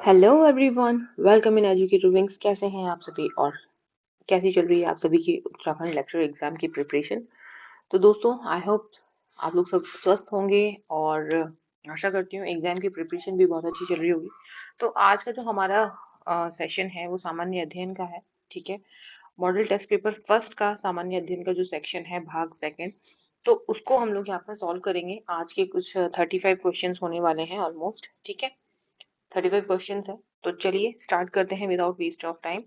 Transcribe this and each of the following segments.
Hello everyone, welcome in educative wings. कैसे हैं आप सभी और कैसी चल रही है आप सभी की उत्तराखंड लेक्चर एग्जाम की प्रिपरेशन। तो दोस्तों, आई होप आप लोग सब स्वस्थ होंगे और आशा करती हूँ एग्जाम की प्रिपरेशन भी बहुत अच्छी चल रही होगी। तो आज का जो हमारा सेशन है वो सामान्य अध्ययन का है। ठीक है, मॉडल टेस्ट पेपर फर्स्ट का सामान्य अध्ययन का जो सेक्शन है भाग सेकंड, तो उसको हम लोग यहाँ पर सॉल्व करेंगे। आज के कुछ 35 क्वेश्चंस होने वाले हैं ऑलमोस्ट। ठीक है, 35 क्वेश्चंस है। तो चलिए स्टार्ट करते हैं without waste of time.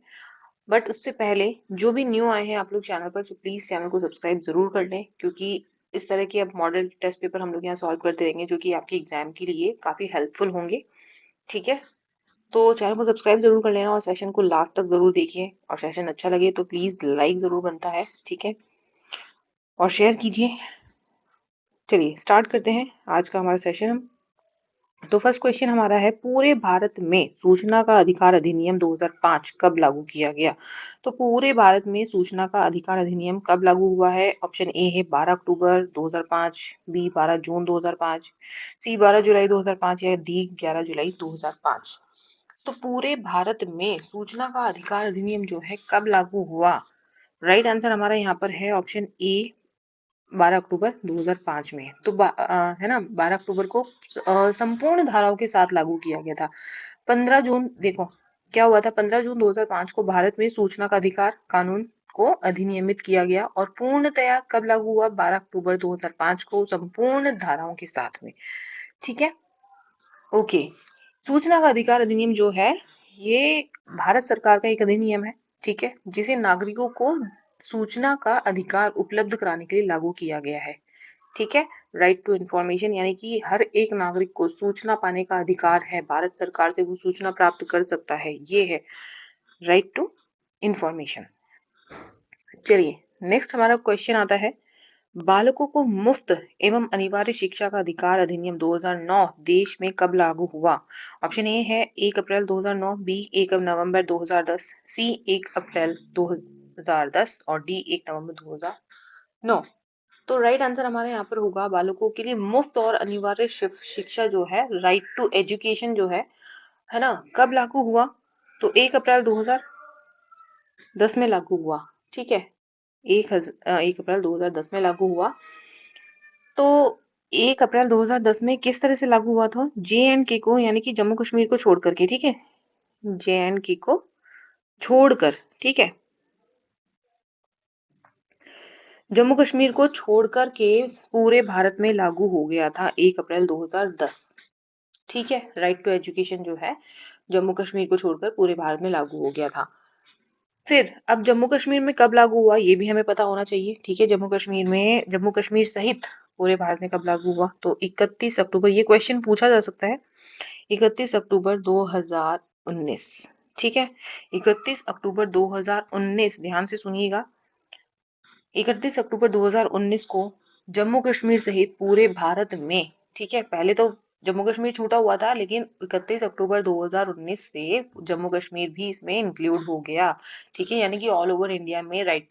But उससे पहले जो भी न्यू आए हैं आप लोग चैनल पर, तो प्लीज चैनल को सब्सक्राइब जरूर कर लें, क्योंकि इस तरह के अब मॉडल टेस्ट पेपर हम लोग यहाँ सॉल्व करते रहेंगे जो कि आपके एग्जाम के लिए काफी हेल्पफुल होंगे। ठीक है, तो चैनल को सब्सक्राइब जरूर कर लेना और सेशन को लास्ट तक जरूर देखिए, और सेशन अच्छा लगे तो प्लीज लाइक जरूर बनता है। ठीक है, और शेयर कीजिए। चलिए स्टार्ट करते हैं आज का हमारा सेशन। तो फर्स्ट क्वेश्चन हमारा है, पूरे भारत में सूचना का अधिकार अधिनियम 2005 कब लागू किया गया। तो पूरे भारत में सूचना का अधिकार अधिनियम कब लागू हुआ है? ऑप्शन ए है 12 अक्टूबर 2005, बी 12 जून 2005, सी 12 जुलाई 2005 या डी 11 जुलाई 2005। तो पूरे भारत में सूचना का अधिकार अधिनियम जो है कब लागू हुआ? राइट आंसर हमारा यहाँ पर है ऑप्शन ए 12 अक्टूबर 2005 में। तो है ना, 12 अक्टूबर को संपूर्ण धाराओं के साथ लागू किया गया था। 15 जून देखो क्या हुआ था, 15 जून 2005 को भारत में सूचना का अधिकार कानून को अधिनियमित किया गया, और पूर्णतया कब लागू हुआ? 12 अक्टूबर 2005 को संपूर्ण धाराओं के साथ में। ठीक है, ओके। सूचना का अधिकार अधिनियम जो है ये भारत सरकार का एक अधिनियम है। ठीक है, जिसे नागरिकों को सूचना का अधिकार उपलब्ध कराने के लिए लागू किया गया है। ठीक है, राइट टू इंफॉर्मेशन, यानी कि हर एक नागरिक को सूचना पाने का अधिकार है, भारत सरकार से वो सूचना प्राप्त कर सकता है, ये है राइट टू इंफॉर्मेशन। चलिए नेक्स्ट हमारा क्वेश्चन आता है, बालकों को मुफ्त एवं अनिवार्य शिक्षा का अधिकार अधिनियम 2009 देश में कब लागू हुआ? ऑप्शन ए है 1 अप्रैल 2009, बी 1 नवंबर 2010, सी 1 अप्रैल 2010 और डी 1 नवंबर 2009। तो राइट आंसर हमारे यहाँ पर होगा, बालकों के लिए मुफ्त और अनिवार्य शिक्षा जो है, राइट टू एजुकेशन जो है ना, कब लागू हुआ? तो 1 अप्रैल 2010 में लागू हुआ। ठीक है, 1 अप्रैल 2010 में लागू हुआ। तो 1 अप्रैल 2010 में किस तरह से लागू हुआ था? जे एंड के को, यानी कि जम्मू कश्मीर को छोड़ करके। ठीक है, जे एंड के को छोड़कर। ठीक है, जम्मू कश्मीर को छोड़कर के पूरे भारत में लागू हो गया था 1 अप्रैल 2010। ठीक है, राइट टू एजुकेशन जो है जम्मू कश्मीर को छोड़कर पूरे भारत में लागू हो गया था। फिर अब जम्मू कश्मीर में कब लागू हुआ ये भी हमें पता होना चाहिए। ठीक है, जम्मू कश्मीर सहित पूरे भारत में कब लागू हुआ? तो 31 अक्टूबर, ये क्वेश्चन पूछा जा सकता है, 31 अक्टूबर 2019। ठीक है, 31 अक्टूबर 2019, ध्यान से सुनिएगा। 31 अक्टूबर 2019 को जम्मू कश्मीर सहित पूरे भारत में, ठीक है, पहले तो जम्मू कश्मीर छूटा हुआ था, लेकिन 31 अक्टूबर 2019 से जम्मू कश्मीर भी इसमें इंक्लूड हो गया। ठीक है, यानी कि ऑल ओवर इंडिया में राइट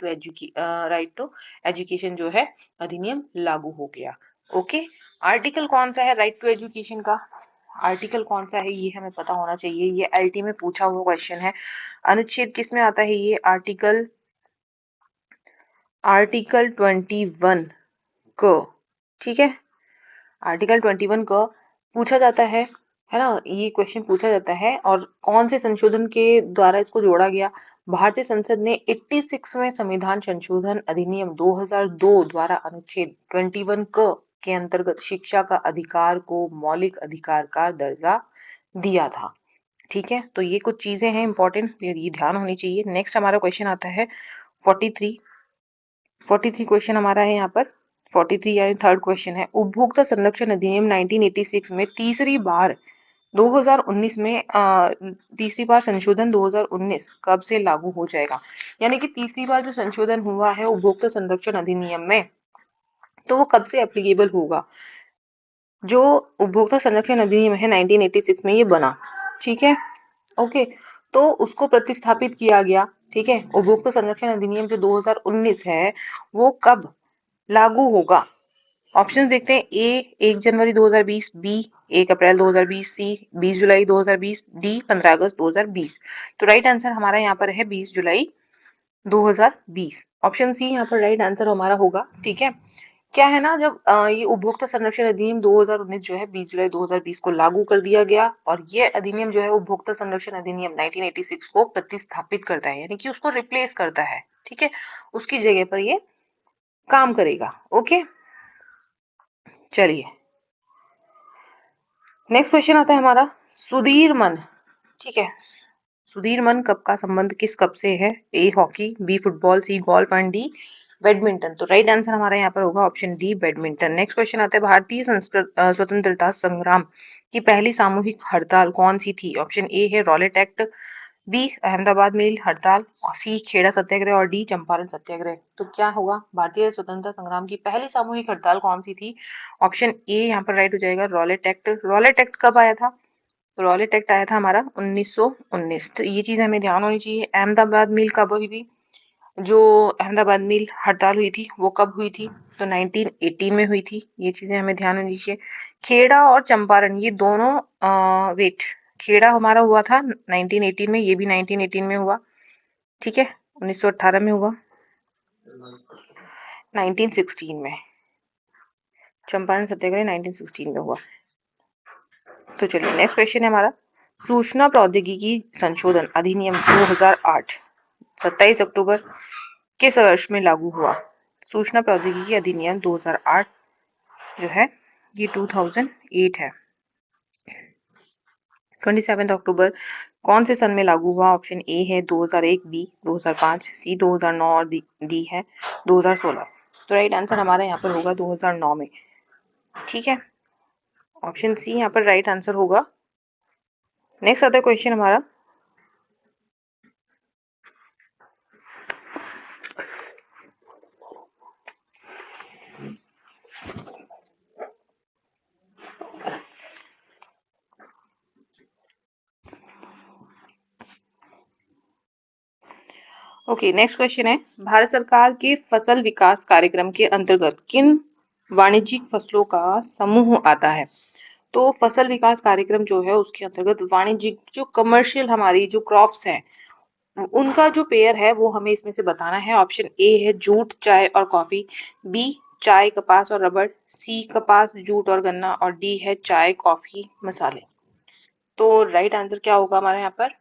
टू एजुकेशन जो है अधिनियम लागू हो गया। ओके, आर्टिकल कौन सा है राइट टू एजुकेशन का? आर्टिकल कौन सा है ये हमें पता होना चाहिए, ये एलटी में पूछा हुआ क्वेश्चन है। अनुच्छेद किस में आता है ये? आर्टिकल 21 को। ठीक है, आर्टिकल 21 को पूछा जाता है ना, ये क्वेश्चन पूछा जाता है। और कौन से संशोधन के द्वारा इसको जोड़ा गया? भारतीय संसद ने 86वें संविधान संशोधन अधिनियम 2002 द्वारा अनुच्छेद 21 क के अंतर्गत शिक्षा का अधिकार को मौलिक अधिकार का दर्जा दिया था। ठीक है, तो ये कुछ चीजें हैं इंपॉर्टेंट, ये ध्यान होनी चाहिए। नेक्स्ट हमारा क्वेश्चन आता है 43 क्वेश्चन हमारा है यहाँ पर। 43 यानी थर्ड क्वेश्चन है, उपभोक्ता संरक्षण अधिनियम 1986 में तीसरी बार 2019 में तीसरी बार संशोधन 2019 कब से लागू हो जाएगा? यानी कि तीसरी बार जो संशोधन हुआ है उपभोक्ता संरक्षण अधिनियम में, तो वो कब से एप्लीकेबल होगा? जो उपभोक्ता संरक्षण अधिनियम है 1986 में ये बना। ठीक है, ओके, तो उसको प्रतिस्थापित किया गया। ठीक है, उपभोक्ता संरक्षण अधिनियम जो 2019 है वो कब लागू होगा? ऑप्शंस देखते हैं। ए 1 जनवरी 2020, बी 1 अप्रैल 2020, सी 20 जुलाई 2020, डी 15 अगस्त 2020। तो राइट आंसर हमारा यहाँ पर है 20 जुलाई 2020। ऑप्शन सी यहाँ पर राइट आंसर हमारा होगा। ठीक है, क्या है ना, जब ये उपभोक्ता संरक्षण अधिनियम 2019 जो है 20 जुलाई 2020 को लागू कर दिया गया, और ये अधिनियम जो है उपभोक्ता संरक्षण अधिनियम 1986 को प्रतिस्थापित करता है, यानी कि उसको रिप्लेस करता है। ठीक है, उसकी जगह पर ये काम करेगा। ओके, चलिए नेक्स्ट क्वेश्चन आता है हमारा, सुधीर मन। ठीक है, सुधीर मन कप का संबंध किस कप से है? A hockey, B football, C golf and D badminton. तो राइट आंसर हमारा यहाँ पर होगा option D badminton. Next question आता है, भारतीय स्वतंत्रता संग्राम की पहली सामूहिक हड़ताल कौन सी थी? ऑप्शन ए है रॉलेट एक्ट, बी अहमदाबाद मिल हड़ताल, सी खेड़ा सत्याग्रह और डी चंपारण सत्याग्रह। तो क्या होगा, भारतीय स्वतंत्रता संग्राम की पहली सामूहिक हड़ताल कौन सी थी? ऑप्शन ए यहाँ पर राइट हो जाएगा रॉलेट एक्ट। रॉलेट एक्ट कब आया था? रॉलेट एक्ट आया था हमारा 1919। तो ये चीज हमें ध्यान होनी चाहिए। अहमदाबाद मिल कब हुई थी? जो अहमदाबाद मिल हड़ताल हुई थी वो कब हुई थी? तो 1918 में हुई थी। ये चीजें हमें ध्यान होनी चाहिए। खेड़ा और चंपारण ये दोनों वेट, खेड़ा हमारा हुआ था 1918 में, ये भी 1918 में हुआ। ठीक है, 1918 में हुआ, 1916 में। चंपारण सत्याग्रह 1916 में हुआ। तो चलिए नेक्स्ट क्वेश्चन है हमारा, सूचना प्रौद्योगिकी संशोधन अधिनियम 2008 27 अक्टूबर किस वर्ष में लागू हुआ? सूचना प्रौद्योगिकी अधिनियम 2008 जो है ये 2008 है। 27 अक्टूबर कौन से सन में लागू हुआ? ऑप्शन ए है 2001, बी 2005, सी 2009 और डी है 2016। तो राइट आंसर हमारा यहाँ पर होगा 2009 में। ठीक है, ऑप्शन सी यहाँ पर राइट आंसर होगा। नेक्स्ट आता है क्वेश्चन हमारा, ओके नेक्स्ट क्वेश्चन है, भारत सरकार के फसल विकास कार्यक्रम के अंतर्गत किन वाणिज्यिक फसलों का समूह आता है? तो फसल विकास कार्यक्रम जो है उसके अंतर्गत वाणिज्यिक जो कमर्शियल हमारी जो क्रॉप्स हैं उनका जो पेयर है वो हमें इसमें से बताना है। ऑप्शन ए है जूट, चाय और कॉफी, बी चाय, कपास और रबड़, सी कपास, जूट और गन्ना, और डी है चाय, कॉफी, मसाले। तो राइट आंसर क्या होगा हमारे यहाँ पर?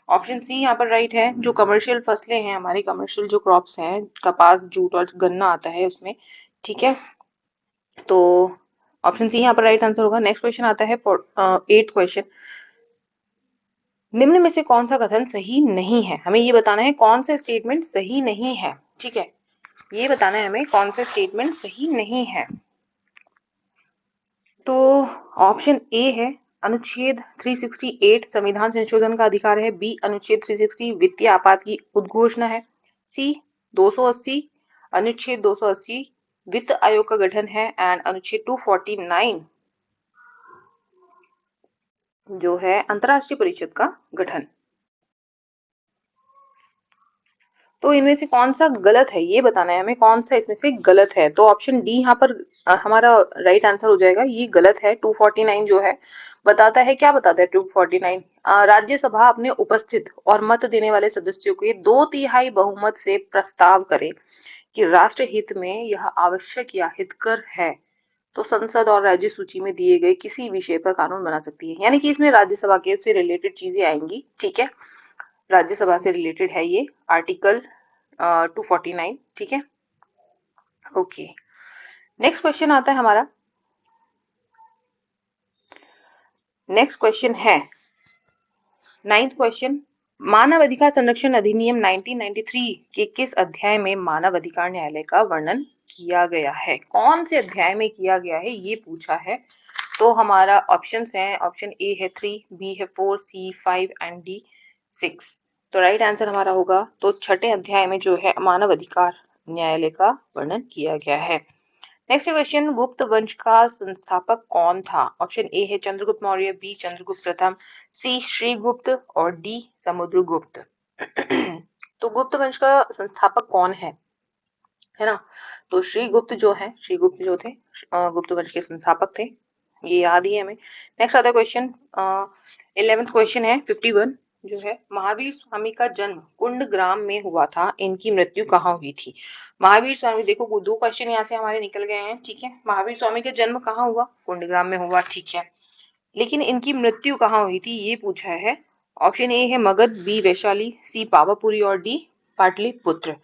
ऑप्शन सी यहाँ पर राइट है। जो कमर्शियल फसलें हैं हमारी, कमर्शियल जो क्रॉप्स हैं, कपास, जूट और गन्ना आता है उसमें। ठीक है, तो ऑप्शन सी यहाँ पर राइट आंसर होगा। नेक्स्ट क्वेश्चन आता है 8th क्वेश्चन, निम्न में से कौन सा कथन सही नहीं है? हमें ये बताना है कौन सा स्टेटमेंट सही नहीं है। ठीक है, ये बताना है हमें कौन सा स्टेटमेंट सही नहीं है। तो ऑप्शन ए है अनुच्छेद 368 संविधान संशोधन का अधिकार है, बी अनुच्छेद 360 वित्तीय आपात की उद्घोषणा है, सी 280 अनुच्छेद 280 वित्त आयोग का गठन है, एंड अनुच्छेद 249 जो है अंतरराष्ट्रीय परिषद का गठन। तो इनमें से कौन सा गलत है ये बताना है हमें, कौन सा इसमें से गलत है। तो ऑप्शन डी यहाँ पर हमारा राइट आंसर हो जाएगा। ये गलत है। 249 जो है बताता है, क्या बताता है 249? राज्यसभा अपने उपस्थित और मत देने वाले सदस्यों के 2/3 बहुमत से प्रस्ताव करे कि राष्ट्र हित में यह आवश्यक या हितकर है, तो संसद और राज्य सूची में दिए गए किसी विषय पर कानून बना सकती है। यानी कि इसमें राज्यसभा के से रिलेटेड चीजें आएंगी। ठीक है, राज्यसभा से रिलेटेड है ये आर्टिकल 249। ठीक है, ओके नेक्स्ट क्वेश्चन आता है हमारा। नेक्स्ट क्वेश्चन है 9th क्वेश्चन, मानव अधिकार संरक्षण अधिनियम 1993 के किस अध्याय में मानव अधिकार न्यायालय का वर्णन किया गया है? कौन से अध्याय में किया गया है ये पूछा है। तो हमारा ऑप्शंस हैं, ऑप्शन ए है 3, बी है 4, सी 5 एंड डी 6। तो राइट आंसर हमारा होगा तो 6ठे अध्याय में जो है मानव अधिकार न्यायालय का वर्णन किया गया है। नेक्स्ट क्वेश्चन, गुप्त वंश का संस्थापक कौन था? ऑप्शन ए है चंद्रगुप्त मौर्य, बी चंद्रगुप्त प्रथम, सी श्रीगुप्त और डी समुद्रगुप्त। तो गुप्त वंश का संस्थापक कौन है? है ना। तो श्रीगुप्त जो है, श्रीगुप्त जो थे गुप्त वंश के संस्थापक थे, ये याद ही है हमें। नेक्स्ट आता है क्वेश्चन, 11th क्वेश्चन है 51 जो है, महावीर स्वामी का जन्म कुंडग्राम में हुआ था, इनकी मृत्यु कहाँ हुई थी। महावीर स्वामी, देखो दो क्वेश्चन यहाँ से हमारे निकल गए हैं, ठीक है। महावीर स्वामी का जन्म कहाँ हुआ, कुंडग्राम में हुआ, ठीक है। लेकिन इनकी मृत्यु कहाँ हुई थी ये पूछा है। ऑप्शन ए है मगध, बी वैशाली, सी पावापुरी और डी पाटलिपुत्र।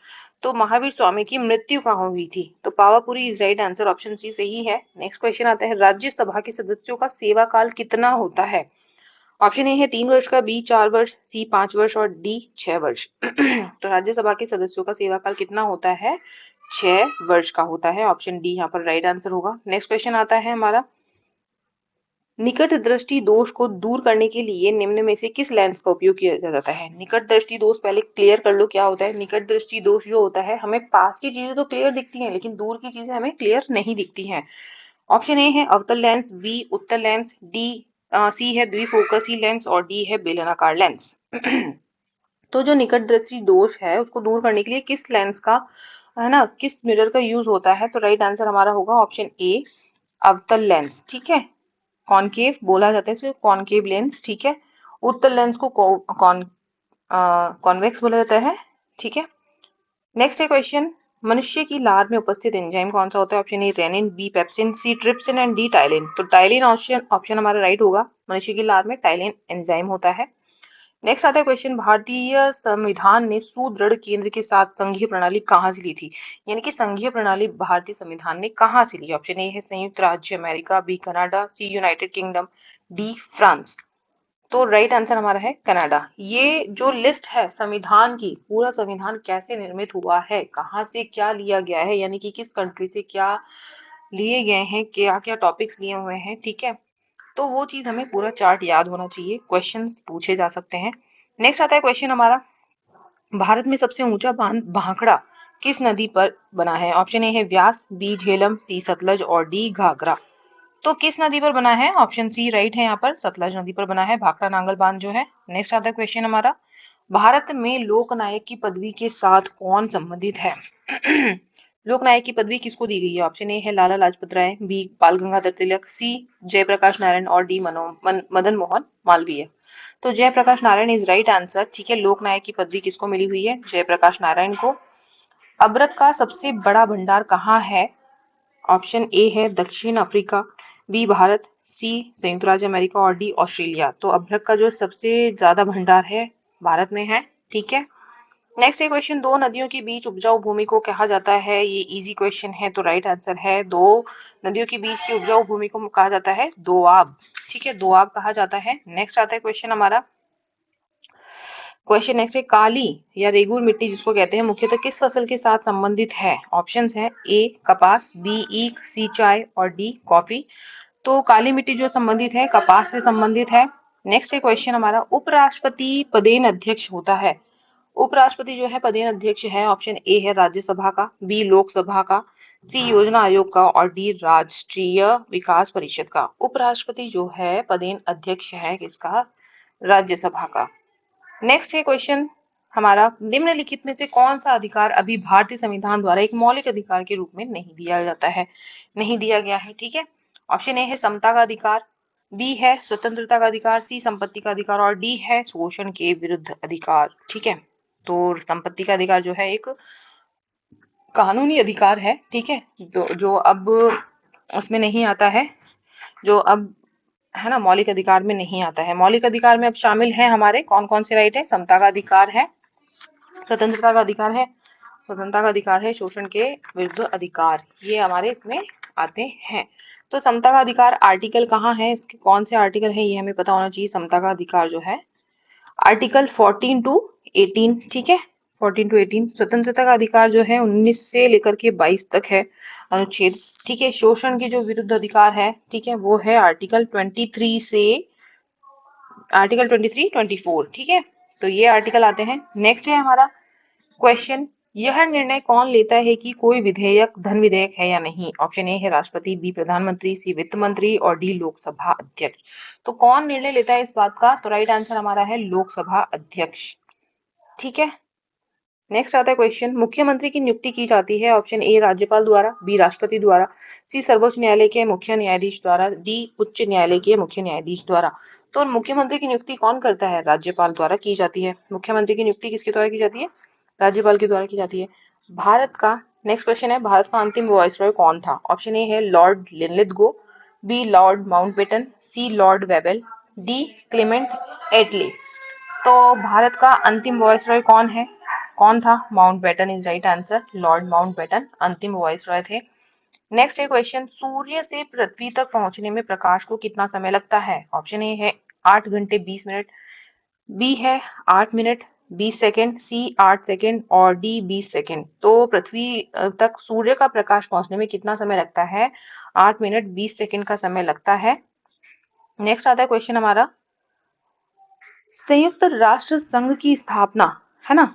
तो महावीर स्वामी की मृत्यु कहाँ हुई थी, तो Pawapuri is right answer, option C सही है। नेक्स्ट क्वेश्चन आता है, राज्यसभा के सदस्यों का सेवा काल कितना होता है। ऑप्शन ए है 3 वर्ष का, बी 4 वर्ष, सी 5 वर्ष और डी 6 वर्ष। तो राज्यसभा के सदस्यों का सेवा काल कितना होता है, 6 वर्ष का होता है। ऑप्शन डी यहाँ पर राइट आंसर होगा। नेक्स्ट क्वेश्चन आता है हमारा, निकट दृष्टि दोष को दूर करने के लिए निम्न में से किस लेंस का उपयोग किया जाता है। निकट दृष्टि दोष पहले क्लियर कर लो क्या होता है। निकट दृष्टि दोष जो होता है, हमें पास की चीजें तो क्लियर दिखती हैं लेकिन दूर की चीजें हमें क्लियर नहीं दिखती हैं। ऑप्शन ए है अवतल लेंस, बी उत्तल लेंस, डी सी है द्विफोकसी लेंस और डी है बेलनाकार लेंस। तो जो निकट दृष्टि दोष है उसको दूर करने के लिए किस लेंस का, है ना, किस मिरर का यूज होता है, तो राइट आंसर हमारा होगा ऑप्शन ए अवतल लेंस, ठीक है। कॉनकेव बोला जाता है इसको, कॉनकेव लेंस, ठीक है। उत्तल लेंस को कॉन्वेक्स बोला जाता है, ठीक है। नेक्स्ट है क्वेश्चन, मनुष्य की लार में उपस्थित एंजाइम कौन सा होता है। Option A rennin, B pepsin, C trypsin and D ptyalin. तो टाइलिन ऑप्शन हमारा राइट होगा, मनुष्य की लार में टाइलिन एंजाइम होता है। नेक्स्ट आता है क्वेश्चन, भारतीय संविधान ने सुदृढ़ केंद्र के साथ संघीय प्रणाली कहाँ से ली थी, यानी कि संघीय प्रणाली भारतीय संविधान ने कहाँ से ली। ऑप्शन ए है संयुक्त राज्य America, B Canada, C United kingdom, D France. तो राइट आंसर हमारा है कनाडा। ये जो लिस्ट है संविधान की, पूरा संविधान कैसे निर्मित हुआ है, कहाँ से क्या लिया गया है, यानी कि किस कंट्री से क्या लिए गए हैं, क्या क्या टॉपिक्स लिए हुए हैं, ठीक है। तो वो चीज हमें पूरा चार्ट याद होना चाहिए, क्वेश्चंस पूछे जा सकते हैं। नेक्स्ट आता है क्वेश्चन हमारा, भारत में सबसे ऊंचा बांध भाखड़ा किस नदी पर बना है। ऑप्शन ए है व्यास, बी झेलम, सी सतलज और डी घाघरा। तो किस नदी पर बना है, ऑप्शन सी राइट है यहाँ पर, सतलज नदी पर बना है भाखड़ा नांगल बांध जो है। नेक्स्ट आता है क्वेश्चन हमारा, भारत में लोकनायक की पदवी के साथ कौन संबंधित है। लोकनायक की पदवी किसको दी गई है। ऑप्शन ए है लाला लाजपत राय, बी बाल गंगाधर तिलक, सी जयप्रकाश नारायण और डी मदन मोहन मालवीय। तो Jayaprakash Narayan is right answer, ठीक है। लोकनायक की पदवी किसको मिली हुई है, जयप्रकाश नारायण को। अबरक का सबसे बड़ा भंडार कहाँ है। ऑप्शन ए है दक्षिण अफ्रीका, बी भारत, सी संयुक्त राज्य अमेरिका और डी ऑस्ट्रेलिया। तो अभ्रक का जो सबसे ज्यादा भंडार है भारत में है, ठीक है। नेक्स्ट क्वेश्चन, दो नदियों के बीच उपजाऊ भूमि को कहा जाता है। ये इजी क्वेश्चन है, तो राइट आंसर है दो नदियों के बीच की उपजाऊ भूमि को कहा जाता है दोआब, ठीक है, दोआब कहा जाता है। नेक्स्ट आता है क्वेश्चन हमारा, क्वेश्चन नेक्स्ट है, काली या रेगुर मिट्टी जिसको कहते हैं मुख्यतः किस फसल के साथ संबंधित है। ऑप्शंस है ए कपास, बी ईख, सी चाय और डी कॉफी। तो काली मिट्टी जो संबंधित है कपास से संबंधित है। नेक्स्ट क्वेश्चन हमारा, उपराष्ट्रपति पदेन अध्यक्ष होता है। उपराष्ट्रपति जो है पदेन अध्यक्ष है, ऑप्शन ए है राज्यसभा का, बी लोकसभा का, सी योजना आयोग का और डी राष्ट्रीय विकास परिषद का। उपराष्ट्रपति जो है पदेन अध्यक्ष है किसका, राज्यसभा का। नेक्स्ट है क्वेश्चन हमारा, निम्नलिखित में से कौन सा अधिकार अभी भारतीय संविधान द्वारा एक मौलिक अधिकार के रूप में नहीं दिया जाता है, नहीं दिया गया है, ठीक है। ऑप्शन ए है समता का अधिकार, बी है स्वतंत्रता का अधिकार, सी संपत्ति का अधिकार और डी है शोषण के विरुद्ध अधिकार, ठीक है। तो संपत्ति का अधिकार जो है एक कानूनी अधिकार है, ठीक है, जो अब उसमें नहीं आता है, जो अब है ना मौलिक अधिकार में नहीं आता है। मौलिक अधिकार में अब शामिल है हमारे कौन कौन से राइट है, समता का अधिकार है, स्वतंत्रता का अधिकार है, स्वतंत्रता का अधिकार है, शोषण के विरुद्ध अधिकार, ये हमारे इसमें आते हैं। तो समता का अधिकार आर्टिकल कहाँ है, इसके कौन से आर्टिकल है ये हमें पता होना चाहिए। समता का अधिकार जो है आर्टिकल 14 टू 18, ठीक है, 14 टू 18। स्वतंत्रता का अधिकार जो है 19 से लेकर के 22 तक है अनुच्छेद, ठीक है। शोषण के जो विरुद्ध अधिकार है, ठीक है, वो है आर्टिकल 23 से आर्टिकल 23, 24, ठीक है। तो ये आर्टिकल आते हैं। नेक्स्ट है हमारा क्वेश्चन, यह निर्णय कौन लेता है कि कोई विधेयक धन विधेयक है या नहीं। ऑप्शन ए है राष्ट्रपति, बी प्रधानमंत्री, सी वित्त मंत्री और डी लोकसभा अध्यक्ष। तो कौन निर्णय लेता है इस बात का, तो राइट आंसर हमारा है लोकसभा अध्यक्ष, ठीक है। नेक्स्ट आता है क्वेश्चन, मुख्यमंत्री की नियुक्ति की जाती है ऑप्शन ए राज्यपाल द्वारा, बी राष्ट्रपति द्वारा, सी सर्वोच्च न्यायालय के मुख्य न्यायाधीश द्वारा, डी उच्च न्यायालय के मुख्य न्यायाधीश द्वारा। तो मुख्यमंत्री की नियुक्ति कौन करता है? राज्यपाल द्वारा की जाती है। मुख्यमंत्री की नियुक्ति किसके द्वारा की जाती है? राज्यपाल के द्वारा की जाती है। भारत का नेक्स्ट क्वेश्चन है, भारत का अंतिम वायसरॉय कौन था? ऑप्शन ए है lord Linlithgow, B lord Mountbatten, C lord Wavell, D Clement Attlee. तो भारत का अंतिम वायसरॉय कौन था? Mountbatten is right answer. Lord Mountbatten अंतिम वायसरॉय थे। नेक्स्ट है क्वेश्चन, सूर्य से पृथ्वी तक पहुंचने में प्रकाश को कितना समय लगता है? ऑप्शन ए है 8 घंटे 20 मिनट, बी है 8 मिनट 20 सेकेंड, सी 8 सेकेंड और डी 20 सेकेंड। तो पृथ्वी तक सूर्य का प्रकाश पहुंचने में कितना समय लगता है? 8 मिनट 20 सेकेंड का समय लगता है। नेक्स्ट आता है क्वेश्चन हमारा, संयुक्त राष्ट्र संघ की स्थापना, है ना,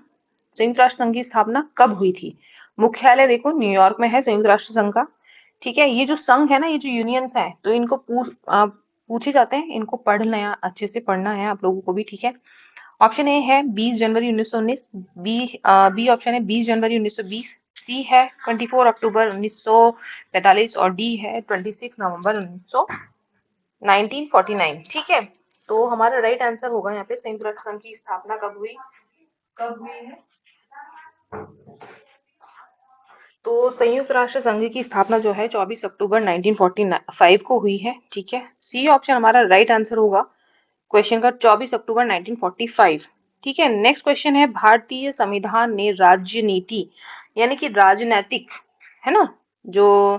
संयुक्त राष्ट्र संघ की स्थापना कब हुई थी? मुख्यालय देखो न्यूयॉर्क में है संयुक्त राष्ट्र संघ का। ठीक है, ये जो संघ है ना, ये जो यूनियंस है, तो इनको पूछे जाते हैं, इनको पढ़ना है, अच्छे से पढ़ना है आप लोगों को भी। ठीक है, ऑप्शन ए है 20 जनवरी 1919, बी ऑप्शन है 20 जनवरी 1920, सी है 24 अक्टूबर 1945 और डी है 26 नवंबर 1949। ठीक है, तो हमारा राइट आंसर होगा यहाँ पे संयुक्त राष्ट्र संघ की स्थापना कब हुई है? तो संयुक्त राष्ट्र संघ की स्थापना जो है 24 अक्टूबर 1945 को हुई है। ठीक है, सी ऑप्शन हमारा राइट आंसर होगा क्वेश्चन का, 24 अक्टूबर 1945। ठीक है, नेक्स्ट क्वेश्चन है, भारतीय संविधान ने राज्य नीति यानी कि राजनैतिक, है ना, जो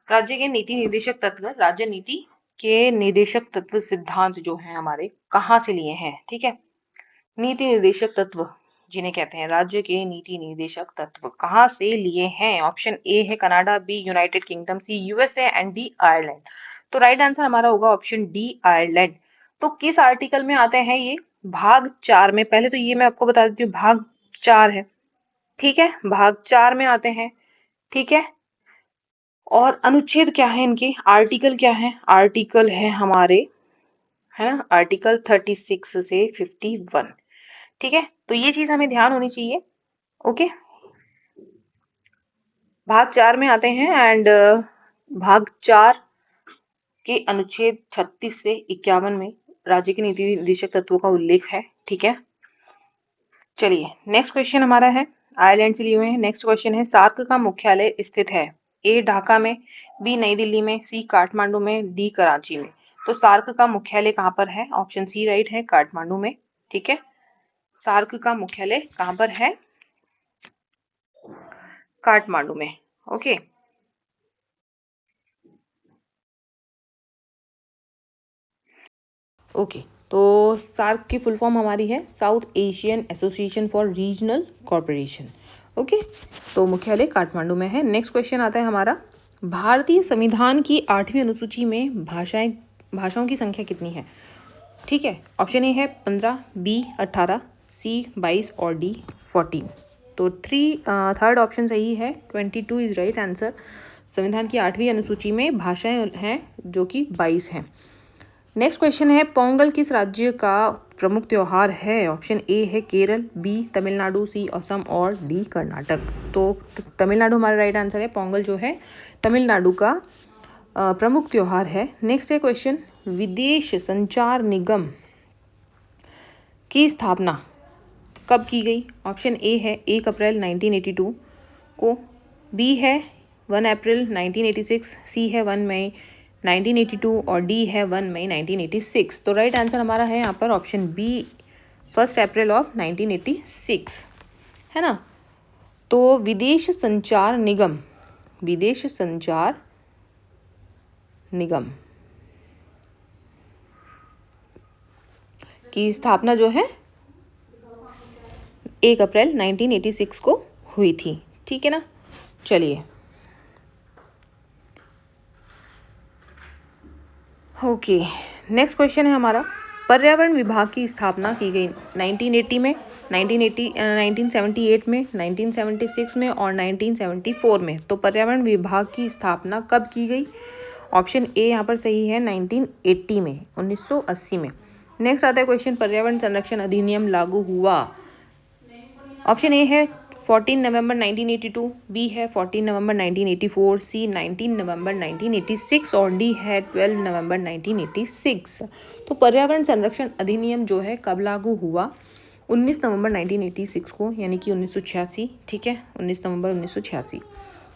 राज्य के नीति निर्देशक तत्व, राज्य नीति के निर्देशक तत्व सिद्धांत जो है हमारे, कहाँ से लिए हैं? ठीक है, नीति निर्देशक तत्व जिन्हें कहते हैं, राज्य के नीति निर्देशक तत्व कहाँ से लिए हैं? ऑप्शन ए है Canada, B United Kingdom, C USA and D Ireland. तो राइट आंसर हमारा होगा ऑप्शन डी आयरलैंड। तो किस आर्टिकल में आते हैं ये? भाग 4 में। पहले तो ये मैं आपको बता देती हूँ, भाग 4 है। ठीक है, भाग 4 में आते हैं। ठीक है, और अनुच्छेद क्या है इनके? आर्टिकल क्या है? आर्टिकल है हमारे, है ना, आर्टिकल 36 से 51। ठीक है, तो ये चीज हमें ध्यान होनी चाहिए। ओके, भाग 4 में आते हैं एंड भाग 4 के अनुच्छेद 36 से 51 में राज्य के नीति निर्देशक तत्वों का उल्लेख है। ठीक है, चलिए नेक्स्ट क्वेश्चन हमारा है, आयरलैंड से लिए हुए हैं। नेक्स्ट क्वेश्चन है, सार्क का मुख्यालय स्थित है? ए ढाका में, बी नई दिल्ली में, सी काठमांडू में, डी कराची में। तो सार्क का मुख्यालय कहाँ पर है? ऑप्शन सी राइट है, काठमांडू में। ठीक है, सार्क का मुख्यालय कहाँ पर है? काठमांडू में। ओके, ओके, तो सार्क की फुल फॉर्म हमारी है south Asian association for regional corporation. Okay, तो मुख्यालय काठमांडू में है। नेक्स्ट क्वेश्चन आता है हमारा, भारतीय संविधान की 8वीं अनुसूची में भाषाओं की संख्या कितनी है? ठीक है, ऑप्शन ए है 15, बी 18, सी 22 और डी 14। तो थर्ड ऑप्शन सही है, 22 इज राइट आंसर। संविधान की 8वीं अनुसूची में भाषाएं हैं जो कि 22 हैं। नेक्स्ट क्वेश्चन है, पोंगल किस राज्य का प्रमुख त्योहार है? ऑप्शन ए है केरल, बी तमिलनाडु, सी असम और डी कर्नाटक। तो तमिलनाडु हमारा राइट आंसर है। पोंगल जो है तमिलनाडु का प्रमुख त्योहार है। नेक्स्ट है क्वेश्चन, विदेश संचार निगम की स्थापना कब की गई? ऑप्शन ए है 1 अप्रैल 1982 को, बी है 1 अप्रैल 1986, सी है 1 मई 1982 और डी है 1 मई 1986। तो राइट आंसर हमारा है यहाँ पर ऑप्शन बी, 1 अप्रैल ऑफ 1986, है ना। तो विदेश संचार निगम की स्थापना जो है 1 अप्रैल 1986 को हुई थी। ठीक है ना, चलिए ओके, नेक्स्ट क्वेश्चन है हमारा, पर्यावरण विभाग की स्थापना की गई 1980 में, 1978 में, 1976 में और 1974 में। तो पर्यावरण विभाग की स्थापना कब की गई? ऑप्शन ए यहाँ पर सही है, 1980 में, 1980 में। नेक्स्ट आता है क्वेश्चन, पर्यावरण संरक्षण अधिनियम लागू हुआ? ऑप्शन ए है 14 नवंबर 1982, बी है 14 नवंबर 1984, सी 19 नवंबर 1986 और डी है 12 नवंबर 1986। तो पर्यावरण संरक्षण अधिनियम जो है कब लागू हुआ? 19 नवंबर 1986 को, यानी कि 1986। ठीक है, 19 नवंबर 1986।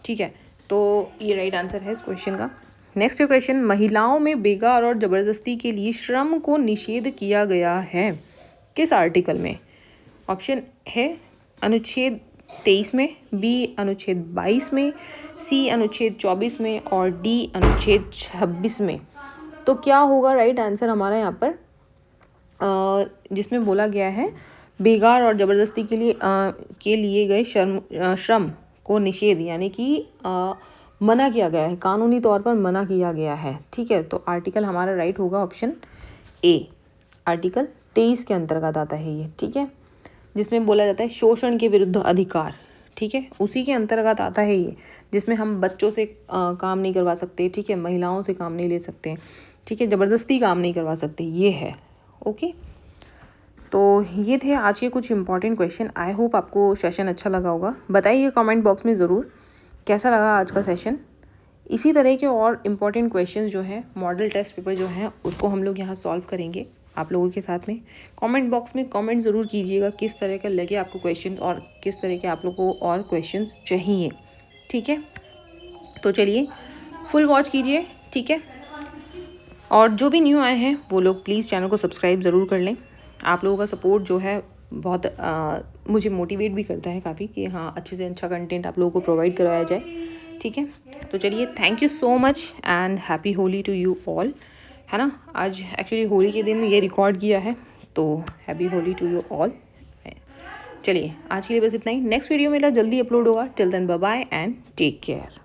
ठीक है, तो ये राइट आंसर है इस क्वेश्चन का। नेक्स्ट क्वेश्चन, महिलाओं में बेगार और जबरदस्ती के लिए श्रम को निषेध किया गया है किस आर्टिकल में? ऑप्शन है अनुच्छेद 23 में, बी अनुच्छेद 22 में, सी अनुच्छेद 24 में और डी अनुच्छेद 26 में। तो क्या होगा राइट आंसर हमारा यहाँ पर, जिसमें बोला गया है बेगार और जबरदस्ती के लिए गए श्रम को निषेध, यानी कि मना किया गया है, कानूनी तौर पर मना किया गया है। ठीक है, तो आर्टिकल हमारा राइट होगा ऑप्शन ए, आर्टिकल 23 के अंतर्गत आता है ये। ठीक है, जिसमें बोला जाता है शोषण के विरुद्ध अधिकार। ठीक है, उसी के अंतर्गत आता है ये, जिसमें हम बच्चों से काम नहीं करवा सकते। ठीक है, महिलाओं से काम नहीं ले सकते। ठीक है, जबरदस्ती काम नहीं करवा सकते, ये है। ओके, तो ये थे आज के कुछ इंपॉर्टेंट क्वेश्चन। आई होप आपको सेशन अच्छा लगा होगा। बताइए कमेंट बॉक्स में ज़रूर कैसा लगा आज का सेशन। इसी तरह के और इम्पॉर्टेंट क्वेश्चन जो हैं, मॉडल टेस्ट पेपर जो हैं, उसको हम लोग यहाँ सॉल्व करेंगे आप लोगों के साथ में। कमेंट बॉक्स में कमेंट ज़रूर कीजिएगा किस तरह का लगे आपको क्वेश्चन और किस तरह के आप लोगों को और क्वेश्चंस चाहिए। ठीक है, तो चलिए फुल वॉच कीजिए। ठीक है, और जो भी न्यू आए हैं वो लोग प्लीज़ चैनल को सब्सक्राइब ज़रूर कर लें। आप लोगों का सपोर्ट जो है बहुत मुझे मोटिवेट भी करता है काफ़ी कि हाँ अच्छे से अच्छा कंटेंट आप लोगों को प्रोवाइड करवाया जाए। ठीक है, तो चलिए thank you so much and happy Holi to you all. है ना, आज एक्चुअली होली के दिन ये रिकॉर्ड किया है, तो happy Holi to you all. चलिए आज के लिए बस इतना ही। नेक्स्ट वीडियो मेरा जल्दी अपलोड होगा। Till then bye bye and take care.